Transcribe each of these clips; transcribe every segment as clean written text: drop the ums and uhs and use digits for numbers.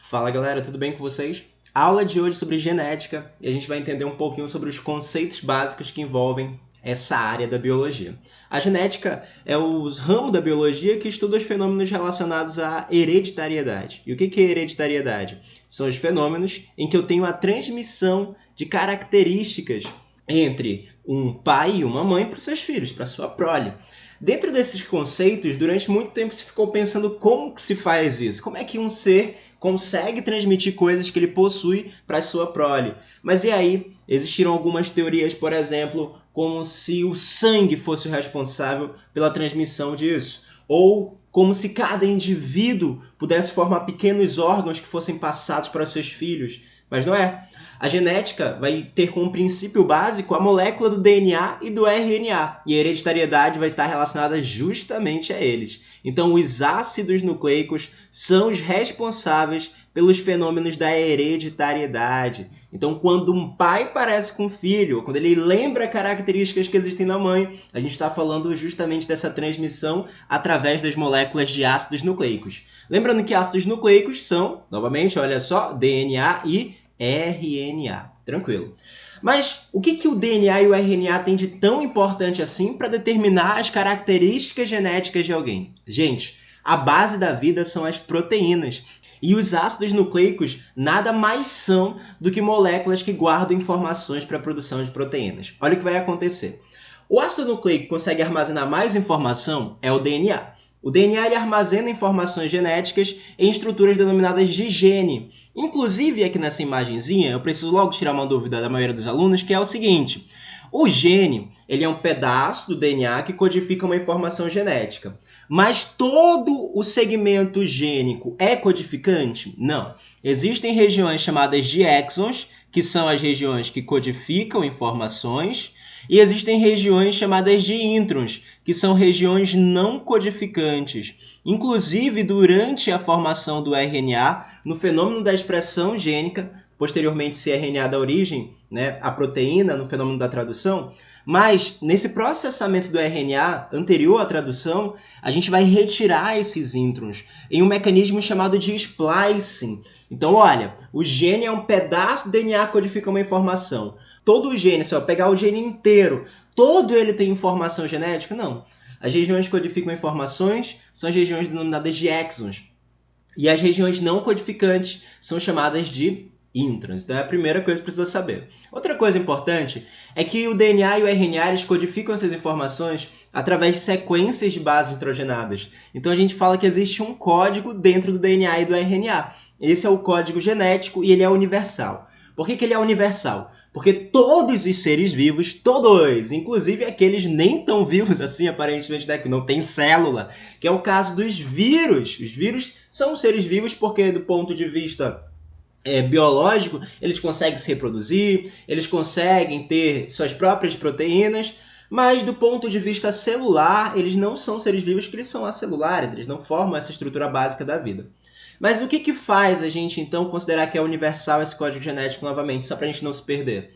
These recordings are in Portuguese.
Fala galera, tudo bem com vocês? A aula de hoje é sobre genética e a gente vai entender um pouquinho sobre os conceitos básicos que envolvem essa área da biologia. A genética é o ramo da biologia que estuda os fenômenos relacionados à hereditariedade. E o que é hereditariedade? São os fenômenos em que eu tenho a transmissão de características entre um pai e uma mãe para os seus filhos, para a sua prole. Dentro desses conceitos, durante muito tempo se ficou pensando como que se faz isso. Como é que um ser consegue transmitir coisas que ele possui para a sua prole? Mas e aí? Existiram algumas teorias, por exemplo, como se o sangue fosse o responsável pela transmissão disso. Ou como se cada indivíduo pudesse formar pequenos órgãos que fossem passados para os seus filhos. Mas não é. A genética vai ter como princípio básico a molécula do DNA e do RNA, e a hereditariedade vai estar relacionada justamente a eles. Então, os ácidos nucleicos são os responsáveis pelos fenômenos da hereditariedade. Então, quando um pai parece com um filho, ou quando ele lembra características que existem na mãe, a gente está falando justamente dessa transmissão através das moléculas de ácidos nucleicos. Lembrando que ácidos nucleicos são, novamente, olha só, DNA e RNA. Tranquilo. Mas o que o DNA e o RNA têm de tão importante assim para determinar as características genéticas de alguém? Gente, a base da vida são as proteínas. E os ácidos nucleicos nada mais são do que moléculas que guardam informações para a produção de proteínas. Olha o que vai acontecer. O ácido nucleico que consegue armazenar mais informação é o DNA. O DNA ele armazena informações genéticas em estruturas denominadas de gene. Inclusive, aqui nessa imagenzinha, eu preciso logo tirar uma dúvida da maioria dos alunos, que é o seguinte. O gene ele é um pedaço do DNA que codifica uma informação genética. Mas todo o segmento gênico é codificante? Não. Existem regiões chamadas de exons, que são as regiões que codificam informações, e existem regiões chamadas de introns, que são regiões não codificantes. Inclusive, durante a formação do RNA, no fenômeno da expressão gênica, posteriormente se RNA dá origem, a proteína no fenômeno da tradução, mas nesse processamento do RNA anterior à tradução, a gente vai retirar esses introns em um mecanismo chamado de splicing. Então, olha, o gene é um pedaço do DNA que codifica uma informação. Todo o gene, se eu pegar o gene inteiro, todo ele tem informação genética? Não. As regiões que codificam informações são as regiões denominadas de exons. E as regiões não codificantes são chamadas de introns. Então é a primeira coisa que precisa saber. Outra coisa importante é que o DNA e o RNA eles codificam essas informações através de sequências de bases nitrogenadas. Então a gente fala que existe um código dentro do DNA e do RNA. Esse é o código genético e ele é universal. Por que ele é universal? Porque todos os seres vivos, todos, inclusive aqueles nem tão vivos assim, aparentemente, que não tem célula, que é o caso dos vírus. Os vírus são seres vivos porque, do ponto de vista biológico, eles conseguem se reproduzir, eles conseguem ter suas próprias proteínas, mas do ponto de vista celular, eles não são seres vivos porque eles são acelulares, eles não formam essa estrutura básica da vida. Mas o que faz a gente, então, considerar que é universal esse código genético novamente, só para a gente não se perder?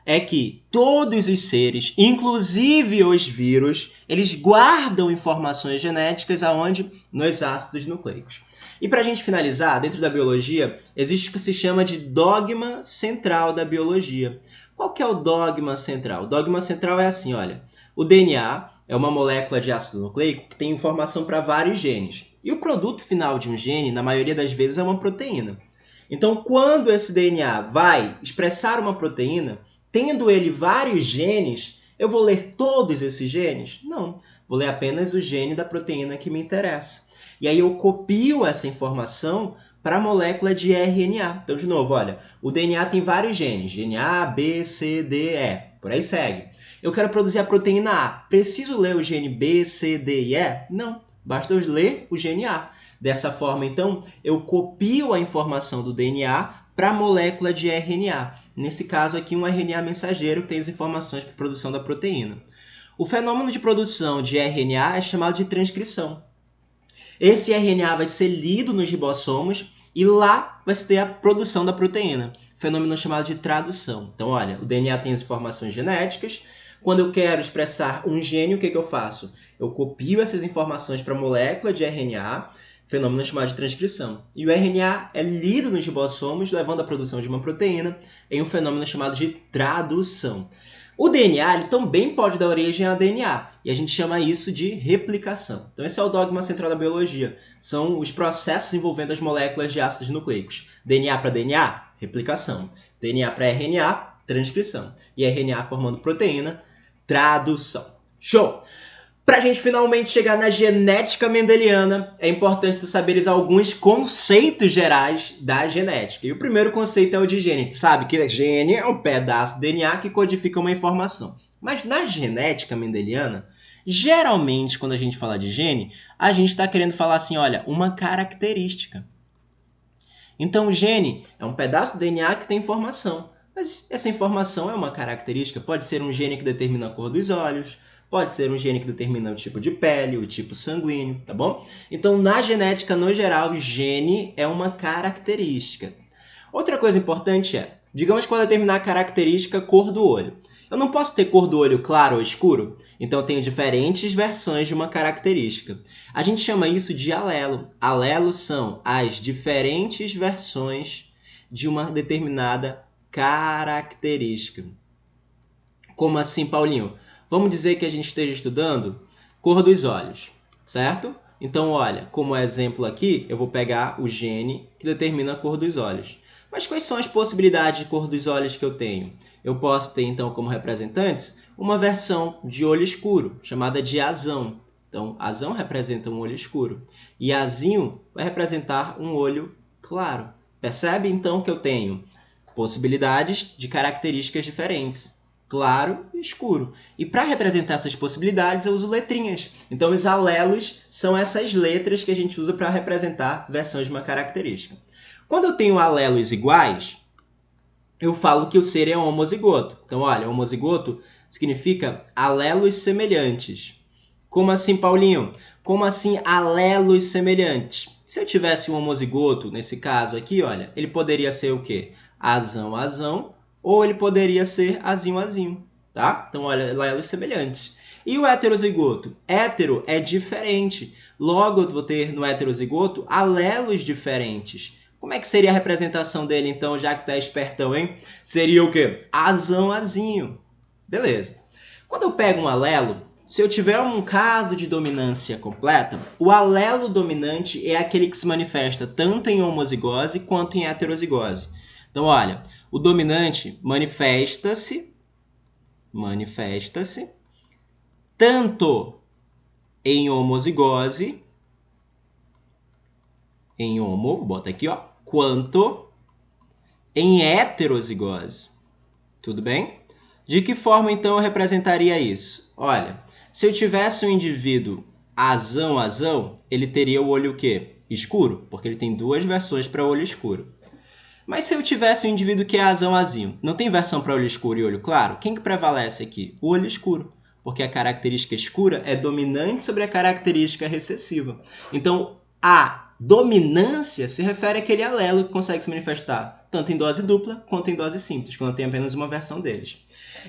É que todos os seres, inclusive os vírus, eles guardam informações genéticas aonde? Nos ácidos nucleicos. E para a gente finalizar, dentro da biologia, existe o que se chama de dogma central da biologia. Qual que é o dogma central? O dogma central é assim, olha, o DNA é uma molécula de ácido nucleico que tem informação para vários genes. E o produto final de um gene, na maioria das vezes, é uma proteína. Então, quando esse DNA vai expressar uma proteína, tendo ele vários genes, eu vou ler todos esses genes? Não, vou ler apenas o gene da proteína que me interessa. E aí eu copio essa informação para a molécula de RNA. Então, de novo, olha, o DNA tem vários genes, gene A, B, C, D, E, por aí segue. Eu quero produzir a proteína A. Preciso ler o gene B, C, D e E? Não, basta eu ler o gene A. Dessa forma, então, eu copio a informação do DNA para a molécula de RNA. Nesse caso aqui, um RNA mensageiro que tem as informações para a produção da proteína. O fenômeno de produção de RNA é chamado de transcrição. Esse RNA vai ser lido nos ribossomos e lá vai se ter a produção da proteína, fenômeno chamado de tradução. Então, olha, o DNA tem as informações genéticas. Quando eu quero expressar um gene, o que eu faço? Eu copio essas informações para a molécula de RNA, fenômeno chamado de transcrição. E o RNA é lido nos ribossomos, levando à produção de uma proteína em um fenômeno chamado de tradução. O DNA ele também pode dar origem a DNA, e a gente chama isso de replicação. Então esse é o dogma central da biologia. São os processos envolvendo as moléculas de ácidos nucleicos. DNA para DNA, replicação. DNA para RNA, transcrição. E RNA formando proteína, tradução. Show! Para a gente finalmente chegar na genética mendeliana, é importante tu saberes alguns conceitos gerais da genética. E o primeiro conceito é o de gene. Tu sabe que gene é um pedaço do DNA que codifica uma informação. Mas na genética mendeliana, geralmente quando a gente fala de gene, a gente está querendo falar assim, olha, uma característica. Então o gene é um pedaço do DNA que tem informação. Mas essa informação é uma característica. Pode ser um gene que determina a cor dos olhos, pode ser um gene que determina o tipo de pele, o tipo sanguíneo, tá bom? Então, na genética, no geral, gene é uma característica. Outra coisa importante é, digamos que eu vou determinar a característica cor do olho. Eu não posso ter cor do olho claro ou escuro, então eu tenho diferentes versões de uma característica. A gente chama isso de alelo. Alelos são as diferentes versões de uma determinada característica. Como assim, Paulinho? Vamos dizer que a gente esteja estudando cor dos olhos, certo? Então, olha, como exemplo aqui, eu vou pegar o gene que determina a cor dos olhos. Mas quais são as possibilidades de cor dos olhos que eu tenho? Eu posso ter, então, como representantes, uma versão de olho escuro, chamada de azão. Então, azão representa um olho escuro. E azinho vai representar um olho claro. Percebe, então, que eu tenho possibilidades de características diferentes. Claro e escuro. E para representar essas possibilidades, eu uso letrinhas. Então, os alelos são essas letras que a gente usa para representar versões de uma característica. Quando eu tenho alelos iguais, eu falo que o ser é homozigoto. Então, olha, homozigoto significa alelos semelhantes. Como assim, Paulinho? Como assim alelos semelhantes? Se eu tivesse um homozigoto, nesse caso aqui, olha, ele poderia ser o quê? Azão, azão, ou ele poderia ser azinho, azinho, tá? Então, olha, alelos semelhantes. E o heterozigoto? Hétero é diferente. Logo, eu vou ter no heterozigoto alelos diferentes. Como é que seria a representação dele, então, já que tu é espertão, hein? Seria o quê? Azão, azinho. Beleza. Quando eu pego um alelo, se eu tiver um caso de dominância completa, o alelo dominante é aquele que se manifesta tanto em homozigose quanto em heterozigose. Então, olha, o dominante manifesta-se tanto em homozigose, em homo, vou botar aqui, ó, quanto em heterozigose. Tudo bem? De que forma, então, eu representaria isso? Olha, se eu tivesse um indivíduo azão, azão, ele teria o olho o quê? Escuro, porque ele tem duas versões para olho escuro. Mas se eu tivesse um indivíduo que é azão, azinho, não tem versão para olho escuro e olho claro? Quem que prevalece aqui? O olho escuro, porque a característica escura é dominante sobre a característica recessiva. Então, a dominância se refere àquele alelo que consegue se manifestar tanto em dose dupla quanto em dose simples, quando tem apenas uma versão deles.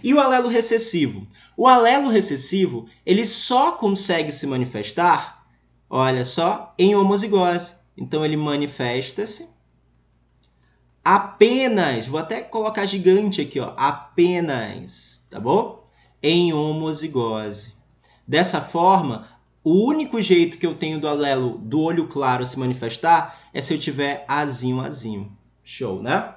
E o alelo recessivo? O alelo recessivo, ele só consegue se manifestar, olha só, em homozigose. Então, ele manifesta-se apenas, vou até colocar gigante aqui, ó, apenas, tá bom? Em homozigose. Dessa forma, o único jeito que eu tenho do alelo do olho claro se manifestar é se eu tiver azinho, azinho. Show, né?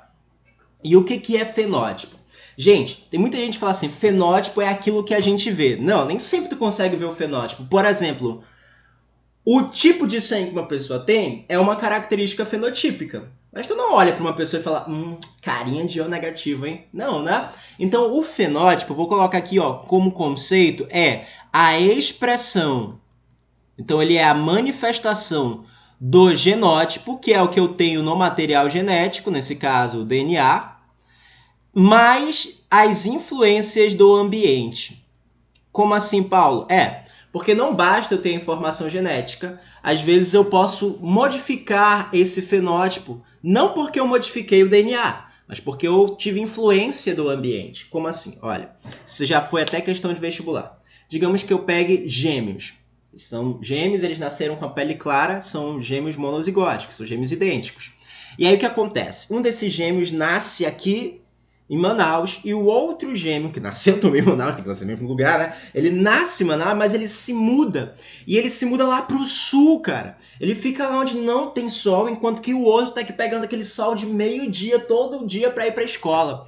E o que é fenótipo? Gente, tem muita gente que fala assim, fenótipo é aquilo que a gente vê. Não, nem sempre tu consegue ver o fenótipo. Por exemplo, o tipo de sangue que uma pessoa tem é uma característica fenotípica. Mas tu não olha para uma pessoa e fala, carinha de O negativo, hein? Não, né? Então, o fenótipo, vou colocar aqui, ó, como conceito, é a expressão. Então, ele é a manifestação do genótipo, que é o que eu tenho no material genético, nesse caso, o DNA, mais as influências do ambiente. Como assim, Paulo? Porque não basta eu ter informação genética, às vezes eu posso modificar esse fenótipo, não porque eu modifiquei o DNA, mas porque eu tive influência do ambiente. Como assim? Olha, isso já foi até questão de vestibular. Digamos que eu pegue gêmeos. São gêmeos, eles nasceram com a pele clara, são gêmeos monozigóticos, são gêmeos idênticos. E aí o que acontece? Um desses gêmeos nasce aqui em Manaus e o outro gêmeo, que nasceu também em Manaus, tem que nascer no mesmo lugar, né? Ele nasce em Manaus, mas ele se muda. E ele se muda lá pro sul, cara. Ele fica lá onde não tem sol, enquanto que o outro tá aqui pegando aquele sol de meio-dia, todo dia, pra ir pra escola.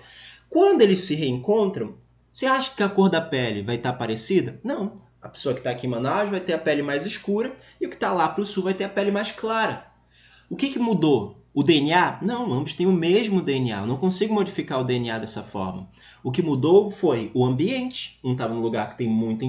Quando eles se reencontram, você acha que a cor da pele vai estar parecida? Não. A pessoa que está aqui em Manaus vai ter a pele mais escura e o que está lá para o sul vai ter a pele mais clara. O que mudou? O DNA? Não, ambos têm o mesmo DNA. Eu não consigo modificar o DNA dessa forma. O que mudou foi o ambiente. Um estava num lugar que tem muita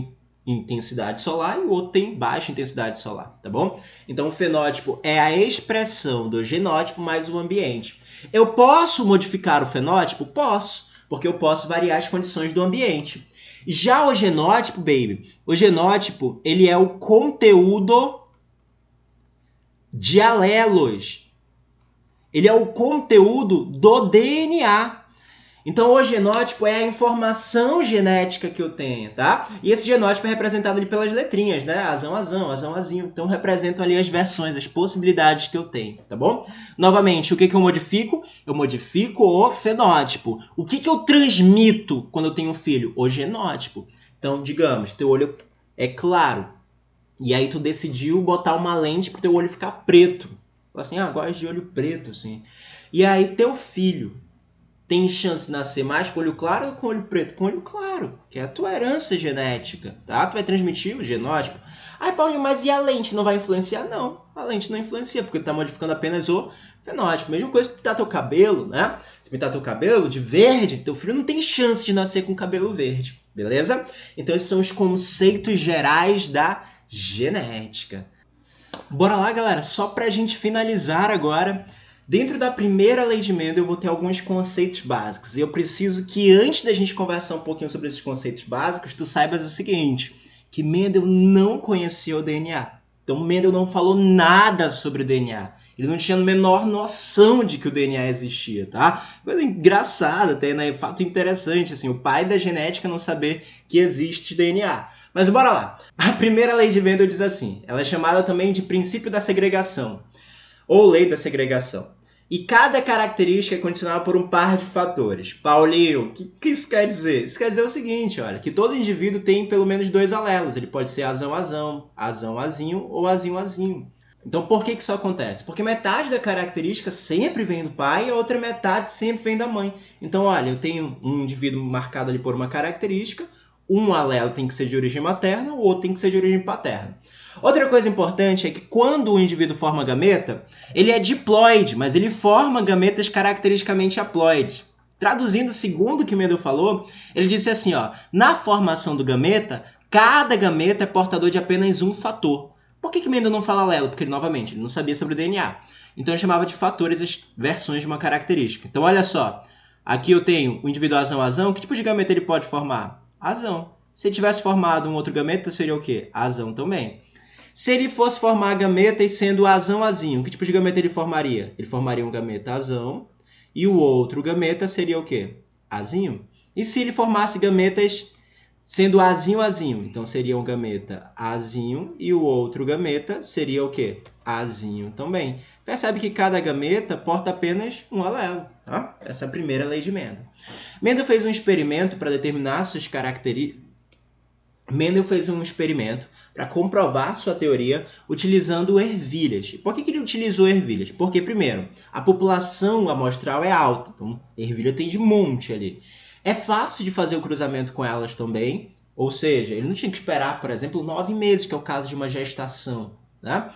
intensidade solar e o outro tem baixa intensidade solar, tá bom? Então o fenótipo é a expressão do genótipo mais o ambiente. Eu posso modificar o fenótipo? Posso, porque eu posso variar as condições do ambiente. Já o genótipo, baby, o genótipo, ele é o conteúdo de alelos. Ele é o conteúdo do DNA. Então, o genótipo é a informação genética que eu tenho, tá? E esse genótipo é representado ali pelas letrinhas, né? Azão, azão, azão, azinho. Então, representam ali as versões, as possibilidades que eu tenho, tá bom? Novamente, o que eu modifico? Eu modifico o fenótipo. O que eu transmito quando eu tenho um filho? O genótipo. Então, digamos, teu olho é claro. E aí tu decidiu botar uma lente pro teu olho ficar preto. Assim, gosto de olho preto, assim. E aí teu filho tem chance de nascer mais com olho claro ou com olho preto? Com olho claro, que é a tua herança genética, tá? Tu vai transmitir o genótipo. Paulinho, mas e a lente não vai influenciar? Não, a lente não influencia, porque tu tá modificando apenas o fenótipo. Mesma coisa que pintar teu cabelo, né? Se pintar teu cabelo de verde, teu filho não tem chance de nascer com cabelo verde, beleza? Então esses são os conceitos gerais da genética. Bora lá, galera, só pra gente finalizar agora. Dentro da primeira lei de Mendel eu vou ter alguns conceitos básicos. E eu preciso que antes da gente conversar um pouquinho sobre esses conceitos básicos, tu saibas o seguinte, que Mendel não conhecia o DNA. Então Mendel não falou nada sobre o DNA. Ele não tinha a menor noção de que o DNA existia, tá? Coisa engraçada até, né? Fato interessante, assim, o pai da genética não saber que existe DNA. Mas bora lá. A primeira lei de Mendel diz assim, ela é chamada também de princípio da segregação, ou lei da segregação. E cada característica é condicionada por um par de fatores. Paulinho, o que isso quer dizer? Isso quer dizer o seguinte, olha, que todo indivíduo tem pelo menos 2 alelos. Ele pode ser azão-azão, azão-azinho ou azinho-azinho. Então, por que isso acontece? Porque metade da característica sempre vem do pai e a outra metade sempre vem da mãe. Então, olha, eu tenho um indivíduo marcado ali por uma característica, um alelo tem que ser de origem materna, o outro tem que ser de origem paterna. Outra coisa importante é que quando o indivíduo forma gameta, ele é diploide, mas ele forma gametas caracteristicamente haploides. Traduzindo segundo o que Mendel falou, ele disse assim, na formação do gameta, cada gameta é portador de apenas um fator. Por que Mendel não fala alelo? Porque, novamente, ele não sabia sobre o DNA. Então ele chamava de fatores as versões de uma característica. Então olha só, aqui eu tenho o indivíduo azão-azão, que tipo de gameta ele pode formar? Azão. Se ele tivesse formado um outro gameta, seria o quê? Azão também. Se ele fosse formar gametas sendo azão-azinho, que tipo de gameta ele formaria? Ele formaria um gameta azão e o outro gameta seria o quê? Azinho. E se ele formasse gametas sendo azinho-azinho? Então seria um gameta azinho e o outro gameta seria o quê? Azinho também. Percebe que cada gameta porta apenas um alelo. Tá? Essa é a primeira lei de Mendel. Mendel fez um experimento para determinar suas características. Mendel fez um experimento para comprovar sua teoria utilizando ervilhas. Por que ele utilizou ervilhas? Porque, primeiro, a população amostral é alta, então ervilha tem de monte ali. É fácil de fazer o cruzamento com elas também, ou seja, ele não tinha que esperar, por exemplo, 9 meses, que é o caso de uma gestação, né?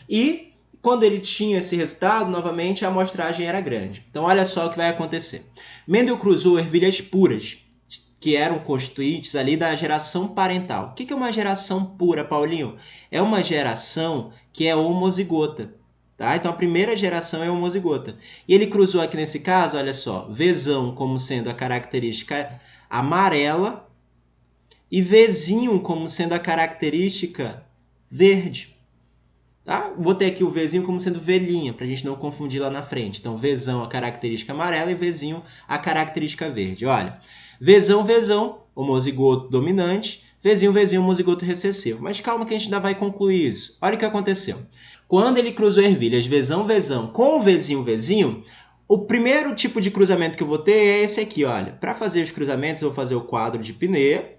E quando ele tinha esse resultado, novamente, a amostragem era grande. Então, olha só o que vai acontecer. Mendel cruzou ervilhas puras, que eram constituintes ali da geração parental. O que é uma geração pura, Paulinho? É uma geração que é homozigota. Tá? Então a primeira geração é homozigota. E ele cruzou aqui nesse caso, olha só, Vzão como sendo a característica amarela e Vzinho como sendo a característica verde. Tá? Vou ter aqui o Vzinho como sendo velhinha, para a gente não confundir lá na frente. Então Vzão a característica amarela e Vzinho a característica verde. Olha, Vzão, homozigoto dominante, Vzinho, Vzinho, homozigoto recessivo. Mas calma que a gente ainda vai concluir isso. Olha o que aconteceu. Quando ele cruzou ervilhas Vzão, Vzão com Vzinho, Vzinho, o primeiro tipo de cruzamento que eu vou ter é esse aqui, olha. Para fazer os cruzamentos, eu vou fazer o quadro de Pinet,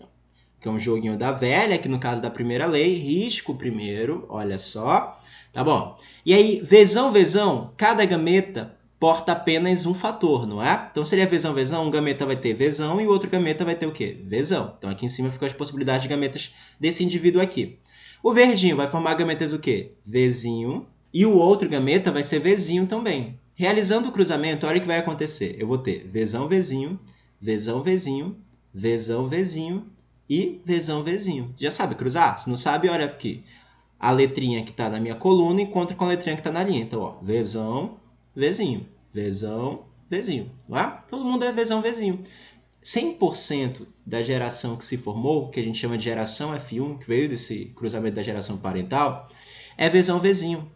que é um joguinho da velha, que no caso da primeira lei, risco primeiro, olha só. Tá bom? E aí, Vzão, Vzão, cada gameta porta apenas um fator, não é? Então, seria Vzão, Vzão, um gameta vai ter Vzão e o outro gameta vai ter o quê? Vzão. Então, aqui em cima ficam as possibilidades de gametas desse indivíduo aqui. O verdinho vai formar gametas o quê? Vzinho. E o outro gameta vai ser Vzinho também. Realizando o cruzamento, olha o que vai acontecer. Eu vou ter Vzão, Vzinho, Vzão, Vzinho, Vzão, Vzinho e Vzão, Vzinho. Já sabe cruzar? Se não sabe, olha aqui. A letrinha que está na minha coluna encontra com a letrinha que está na linha. Então, ó, Vzão, Vzinho, Vzão, Vzinho. Não é? Todo mundo é Vzão, Vzinho. 100% da geração que se formou, que a gente chama de geração F1, que veio desse cruzamento da geração parental, é Vzão, Vzinho.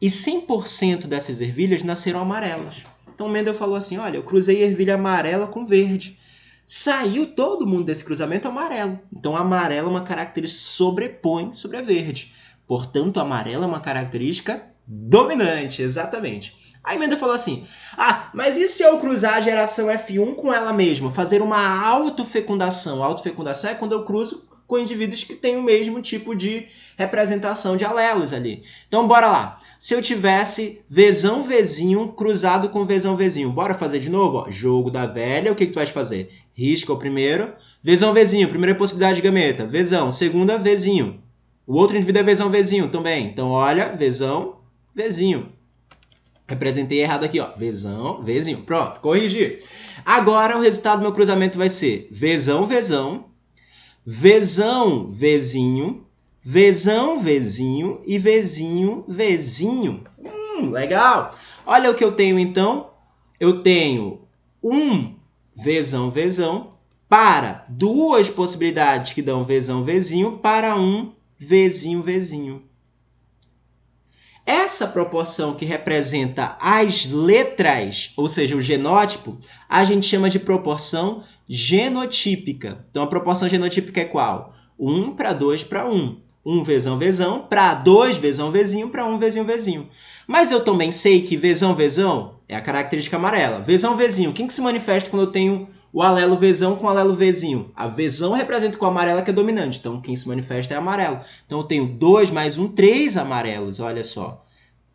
E 100% dessas ervilhas nasceram amarelas. Então, Mendel falou assim, olha, eu cruzei ervilha amarela com verde. Saiu todo mundo desse cruzamento amarelo. Então, amarelo é uma característica que sobrepõe sobre a verde. Portanto, amarelo é uma característica dominante, exatamente. Aí Mendel falou assim, mas e se eu cruzar a geração F1 com ela mesma? Fazer uma autofecundação. Autofecundação é quando eu cruzo com indivíduos que têm o mesmo tipo de representação de alelos ali. Então, bora lá. Se eu tivesse Vzão, Vzinho cruzado com Vzão, Vzinho, bora fazer de novo? Ó, jogo da velha, o que tu vais fazer? Risca o primeiro. Vzão, Vzinho, primeira possibilidade de gameta. Vzão, segunda, Vzinho. O outro indivíduo é Vzão, Vzinho também. Então, olha, Vzão, Vzinho. Representei errado aqui, ó. Vzão, Vzinho. Pronto, corrigi. Agora, o resultado do meu cruzamento vai ser Vzão, Vzão, Vzão, Vzinho, Vzão, Vzinho e Vzinho, Vzinho. Legal! Olha o que eu tenho, então. Eu tenho um Vzão, Vzão para duas possibilidades que dão Vzão, Vzinho para um Vzinho, Vzinho. Essa proporção que representa as letras, ou seja, o genótipo, a gente chama de proporção genotípica. Então, a proporção genotípica é qual? 1 para 2 para 1. 1 Vzão, Vzão para 2 Vzão, Vzinho para 1 Vzinho, Vzinho. Mas eu também sei que Vzão, Vzão é a característica amarela. Vzão, Vzinho, quem que se manifesta quando eu tenho o alelo Vzão com o alelo Vzinho? A Vzão representa com a amarela que é dominante, então quem se manifesta é amarelo. Então eu tenho 2 mais 1, 3 amarelos, olha só.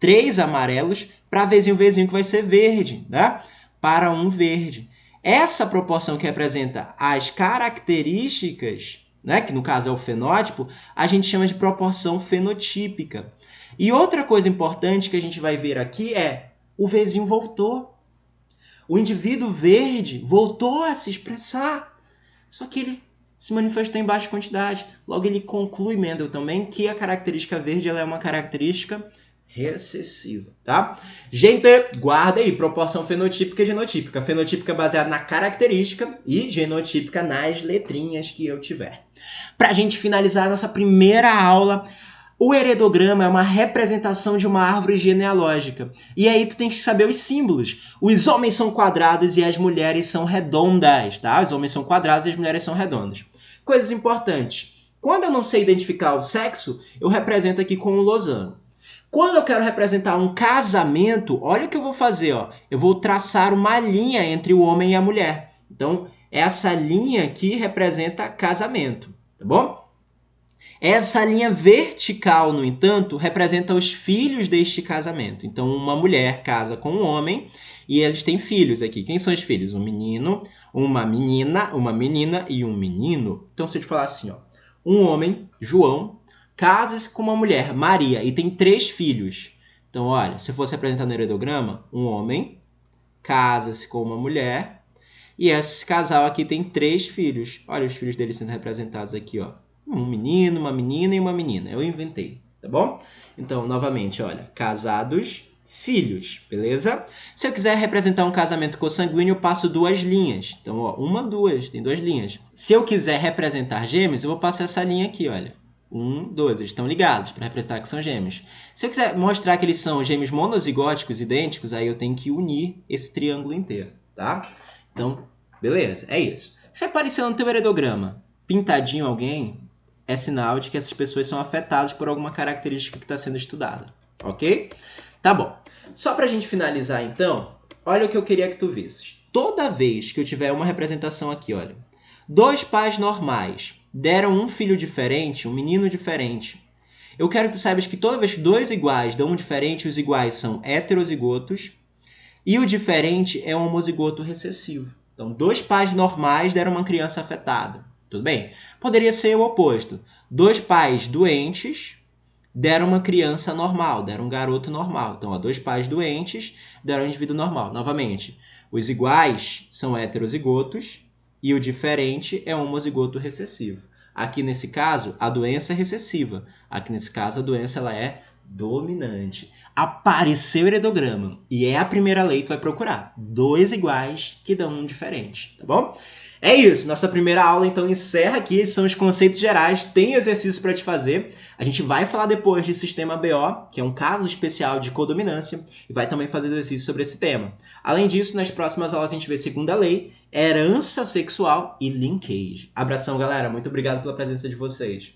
3 amarelos para Vzinho, Vzinho que vai ser verde, né? Para um verde. Essa proporção que representa as características, né, que no caso é o fenótipo, a gente chama de proporção fenotípica. E outra coisa importante que a gente vai ver aqui é o Vzinho voltou. O indivíduo verde voltou a se expressar, só que ele se manifestou em baixa quantidade. Logo, ele conclui, Mendel, também, que a característica verde ela é uma característica recessiva, tá? Gente, guarda aí, proporção fenotípica e genotípica. Fenotípica baseada na característica e genotípica nas letrinhas que eu tiver. Pra gente finalizar a nossa primeira aula, o heredograma é uma representação de uma árvore genealógica. E aí tu tem que saber os símbolos. Os homens são quadrados e as mulheres são redondas, tá? Os homens são quadrados e as mulheres são redondas. Coisas importantes. Quando eu não sei identificar o sexo, eu represento aqui com um losango. Quando eu quero representar um casamento, olha o que eu vou fazer, ó. Eu vou traçar uma linha entre o homem e a mulher. Então, essa linha aqui representa casamento, tá bom? Essa linha vertical, no entanto, representa os filhos deste casamento. Então, uma mulher casa com um homem e eles têm filhos aqui. Quem são os filhos? Um menino, uma menina e um menino. Então, se eu te falar assim, ó, um homem, João, casa-se com uma mulher, Maria, e tem 3 filhos. Então, olha, se fosse apresentar no heredograma, um homem casa-se com uma mulher e esse casal aqui tem 3 filhos. Olha os filhos deles sendo representados aqui, ó. Um menino, uma menina e uma menina. Eu inventei, tá bom? Então, novamente, olha, casados, filhos, beleza? Se eu quiser representar um casamento consanguíneo, eu passo 2 linhas. Então, ó, 1, 2, tem 2 linhas. Se eu quiser representar gêmeos, eu vou passar essa linha aqui, olha. 1, 2, eles estão ligados para representar que são gêmeos. Se eu quiser mostrar que eles são gêmeos monozigóticos idênticos, aí eu tenho que unir esse triângulo inteiro, tá? Então, beleza, é isso. Se apareceu no teu heredograma pintadinho alguém, é sinal de que essas pessoas são afetadas por alguma característica que está sendo estudada, ok? Tá bom. Só para a gente finalizar, então, olha o que eu queria que tu visses. Toda vez que eu tiver uma representação aqui, olha, 2 pais normais deram um filho diferente, um menino diferente, eu quero que tu saibas que toda vez que 2 iguais dão um diferente, os iguais são heterozigotos e o diferente é um homozigoto recessivo. Então, 2 pais normais deram uma criança afetada. Tudo bem? Poderia ser o oposto. 2 pais doentes deram uma criança normal, deram um garoto normal. Então, 2 pais doentes deram um indivíduo normal. Novamente, os iguais são heterozigotos e o diferente é um homozigoto recessivo. Aqui nesse caso, a doença é recessiva. Aqui nesse caso, a doença ela é dominante. Apareceu o heredograma e é a primeira lei que tu vai procurar. 2 iguais que dão um diferente, tá bom? É isso, nossa primeira aula então encerra aqui, esses são os conceitos gerais, tem exercício para te fazer. A gente vai falar depois de sistema BO, que é um caso especial de codominância, e vai também fazer exercício sobre esse tema. Além disso, nas próximas aulas a gente vê segunda lei, herança sexual e linkage. Abração, galera, muito obrigado pela presença de vocês.